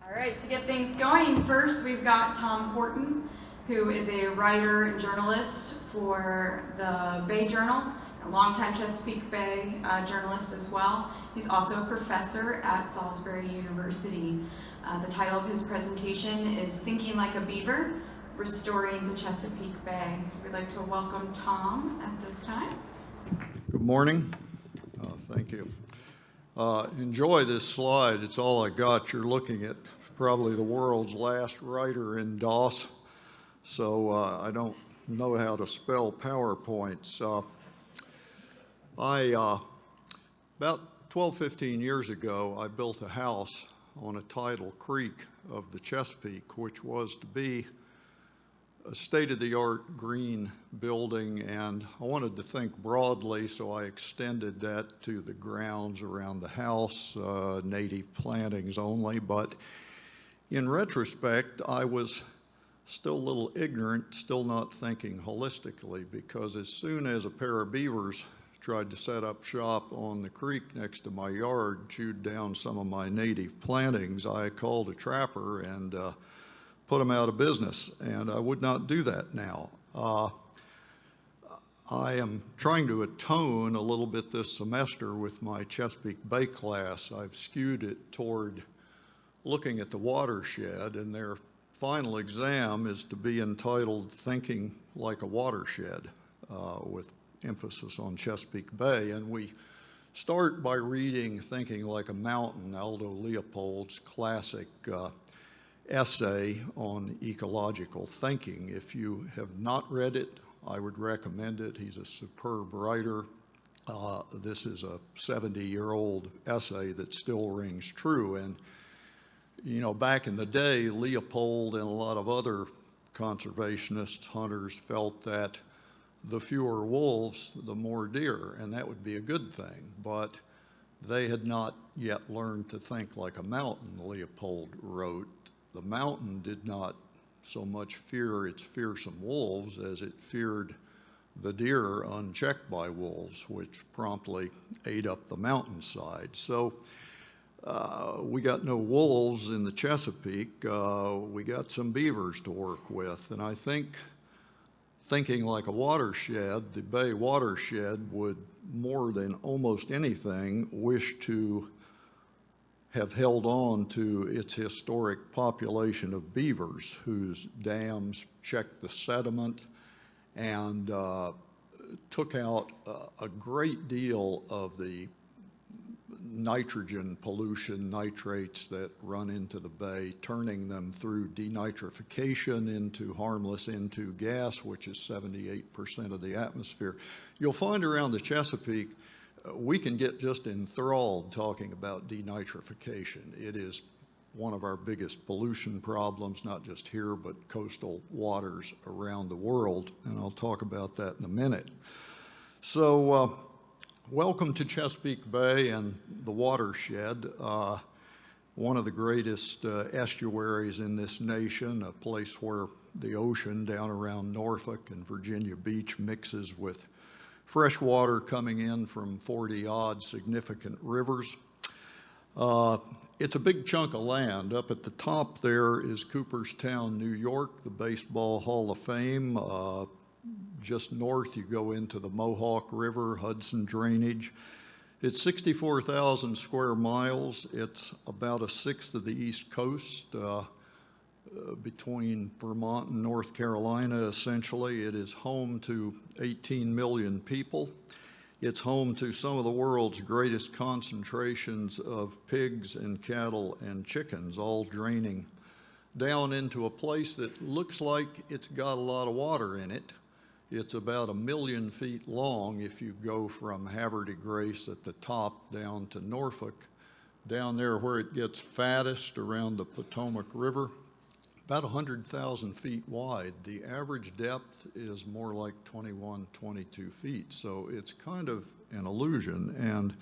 All right, to get things going, first we've got Tom Horton, who is a writer and journalist for the Bay Journal, a longtime Chesapeake Bay journalist as well. He's also a professor at Salisbury University. The title of his presentation is Thinking Like a Beaver, Restoring the Chesapeake Bay. So we'd like to welcome Tom at this time. Good morning. Thank you. Enjoy this slide. It's all I got. You're looking at probably the world's last writer in DOS, so I don't know how to spell PowerPoints. About 12, 15 years ago, I built a house on a tidal creek of the Chesapeake, which was to be a state-of-the-art green building, and I wanted to think broadly, so I extended that to the grounds around the house, native plantings only. But in retrospect, I was still a little ignorant, still not thinking holistically, because as soon as a pair of beavers tried to set up shop on the creek next to my yard, chewed down some of my native plantings, I called a trapper and put them out of business, and I would not do that now. I am trying to atone a little bit this semester with my Chesapeake Bay class. I've skewed it toward looking at the watershed, and their final exam is to be entitled Thinking Like a Watershed, with emphasis on Chesapeake Bay. And we start by reading Thinking Like a Mountain, Aldo Leopold's classic essay on ecological thinking. If you have not read it, I would recommend it. He's a superb writer. This is a 70-year-old essay that still rings true. And, you know, back in the day, Leopold and a lot of other conservationists, hunters, felt that the fewer wolves, the more deer, and that would be a good thing. But they had not yet learned to think like a mountain, Leopold wrote. The mountain did not so much fear its fearsome wolves as it feared the deer unchecked by wolves, which promptly ate up the mountainside. So we got no wolves in the Chesapeake. We got some beavers to work with. And I think thinking like a watershed, the Bay watershed would, more than almost anything, wish to have held on to its historic population of beavers whose dams checked the sediment and took out a great deal of the nitrogen pollution, nitrates that run into the bay, turning them through denitrification into harmless N2 gas, which is 78% of the atmosphere. You'll find around the Chesapeake, we can get just enthralled talking about denitrification. It is one of our biggest pollution problems, not just here, but coastal waters around the world, and I'll talk about that in a minute. So welcome to Chesapeake Bay and the watershed, one of the greatest estuaries in this nation, a place where the ocean down around Norfolk and Virginia Beach mixes with fresh water coming in from 40-odd significant rivers. It's a big chunk of land. Up at the top there is Cooperstown, New York, the Baseball Hall of Fame. Just north, you go into the Mohawk River, Hudson drainage. It's 64,000 square miles. It's about a sixth of the East Coast, between Vermont and North Carolina, essentially. It is home to 18 million people. It's home to some of the world's greatest concentrations of pigs and cattle and chickens, all draining down into a place that looks like it's got a lot of water in it. It's about 1 million feet long if you go from Havre de Grace at the top down to Norfolk. Down there where it gets fattest around the Potomac River, about 100,000 feet wide. The average depth is more like 21, 22 feet, so it's kind of an illusion. And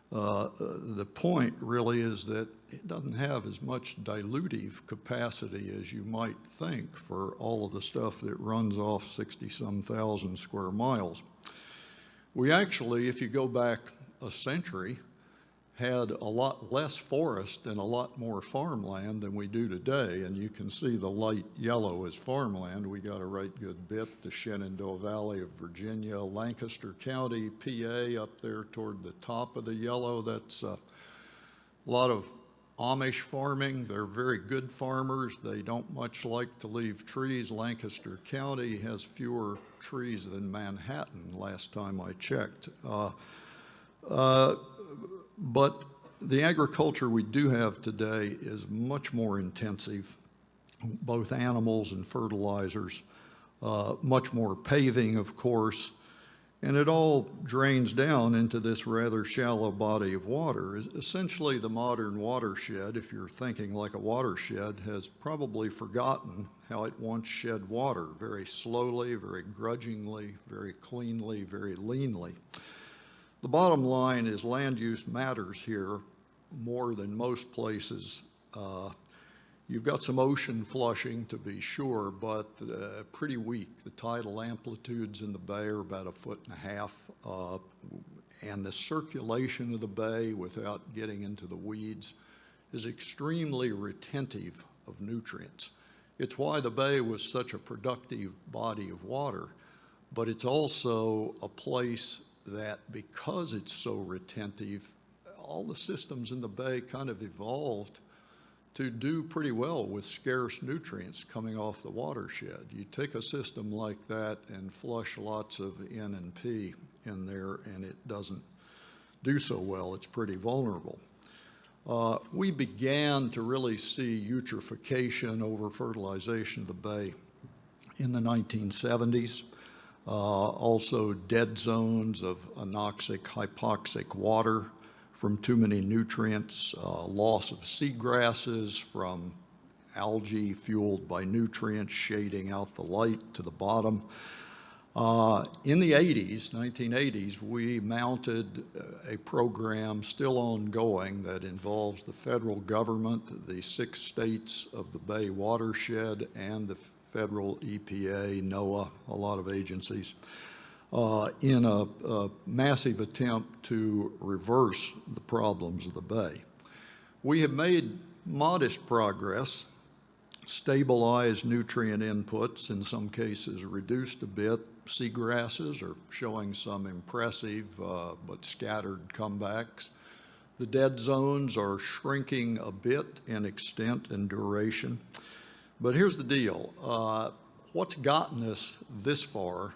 the point really is that it doesn't have as much dilutive capacity as you might think for all of the stuff that runs off 60-some thousand square miles. We actually, if you go back a century, had a lot less forest and a lot more farmland than we do today. And you can see the light yellow is farmland. We got a right good bit, the Shenandoah Valley of Virginia, Lancaster County, PA up there toward the top of the yellow. That's a lot of Amish farming. They're very good farmers. They don't much like to leave trees. Lancaster County has fewer trees than Manhattan last time I checked. But the agriculture we do have today is much more intensive, both animals and fertilizers, much more paving, of course, and it all drains down into this rather shallow body of water. Essentially, the modern watershed, if you're thinking like a watershed, has probably forgotten how it once shed water, very slowly, very grudgingly, very cleanly, very leanly. The bottom line is land use matters here more than most places. You've got some ocean flushing, to be sure, but pretty weak. The tidal amplitudes in the bay are about 1.5 feet, and the circulation of the bay, without getting into the weeds, is extremely retentive of nutrients. It's why the bay was such a productive body of water, but it's also a place that, because it's so retentive, all the systems in the bay kind of evolved to do pretty well with scarce nutrients coming off the watershed. You take a system like that and flush lots of N and P in there, and it doesn't do so well. It's pretty vulnerable. We began to really see eutrophication over fertilization of the bay in the 1970s. Also dead zones of anoxic, hypoxic water from too many nutrients, loss of seagrasses from algae fueled by nutrients shading out the light to the bottom. In the 1980s, we mounted a program still ongoing that involves the federal government, the 6 states of the Bay watershed, and the federal EPA, NOAA, a lot of agencies, in a massive attempt to reverse the problems of the bay. We have made modest progress, stabilized nutrient inputs, in some cases reduced a bit. Seagrasses are showing some impressive but scattered comebacks. The dead zones are shrinking a bit in extent and duration. But here's the deal. What's gotten us this far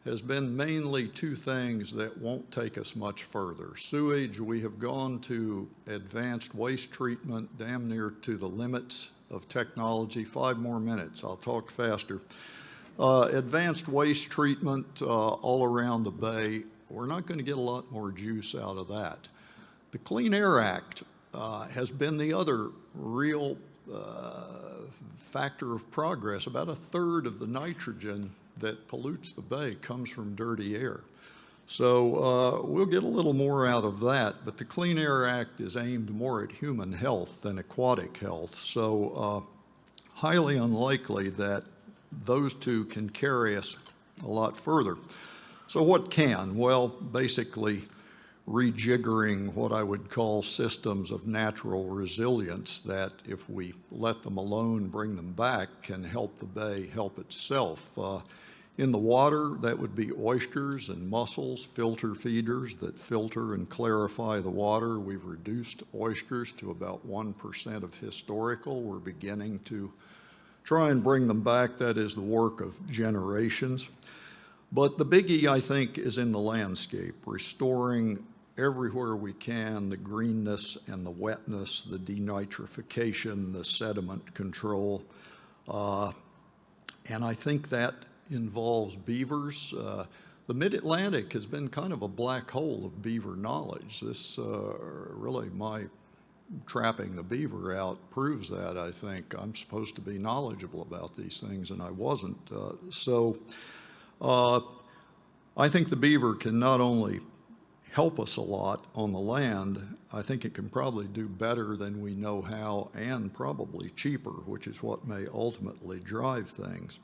has been mainly 2 things that won't take us much further. Sewage, we have gone to advanced waste treatment damn near to the limits of technology. 5 more minutes, I'll talk faster. Advanced waste treatment all around the bay. We're not going to get a lot more juice out of that. The Clean Air Act has been the other real factor of progress. About 1/3 of the nitrogen that pollutes the bay comes from dirty air. So we'll get a little more out of that, but the Clean Air Act is aimed more at human health than aquatic health. So highly unlikely that those 2 can carry us a lot further. So what can? Well, basically rejiggering what I would call systems of natural resilience that, if we let them alone, bring them back, can help the bay help itself. In the water, that would be oysters and mussels, filter feeders that filter and clarify the water. We've reduced oysters to about 1% of historical. We're beginning to try and bring them back. That is the work of generations. But the biggie, I think, is in the landscape, restoring everywhere we can the greenness and the wetness, the denitrification, the sediment control. And I think that involves beavers. The Mid-Atlantic has been kind of a black hole of beaver knowledge. This really, my trapping the beaver out proves that, I think. I'm supposed to be knowledgeable about these things, and I wasn't. I think the beaver can not only help us a lot on the land, I think it can probably do better than we know how, and probably cheaper, which is what may ultimately drive things.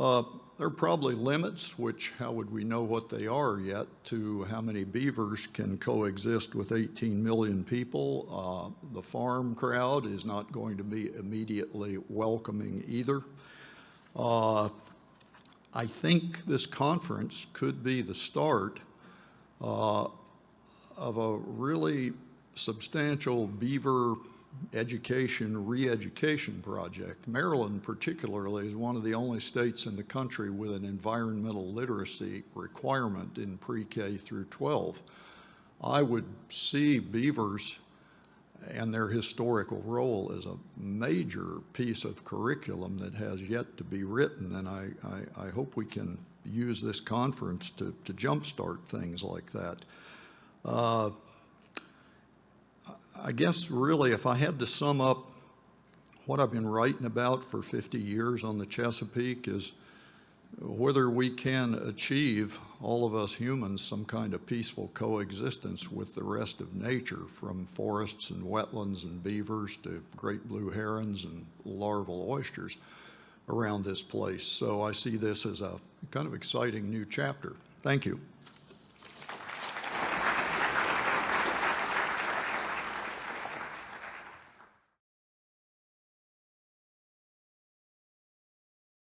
There are probably limits, which how would we know what they are yet, to how many beavers can coexist with 18 million people. The farm crowd is not going to be immediately welcoming either. I think this conference could be the start of a really substantial beaver education, re-education project. Maryland particularly is one of the only states in the country with an environmental literacy requirement in pre-K through 12. I would see beavers and their historical role as a major piece of curriculum that has yet to be written, and I hope we can use this conference to jumpstart things like that. I guess really if I had to sum up what I've been writing about for 50 years on the Chesapeake is whether we can achieve, all of us humans, some kind of peaceful coexistence with the rest of nature, from forests and wetlands and beavers to great blue herons and larval oysters around this place. So I see this as a kind of exciting new chapter. Thank you.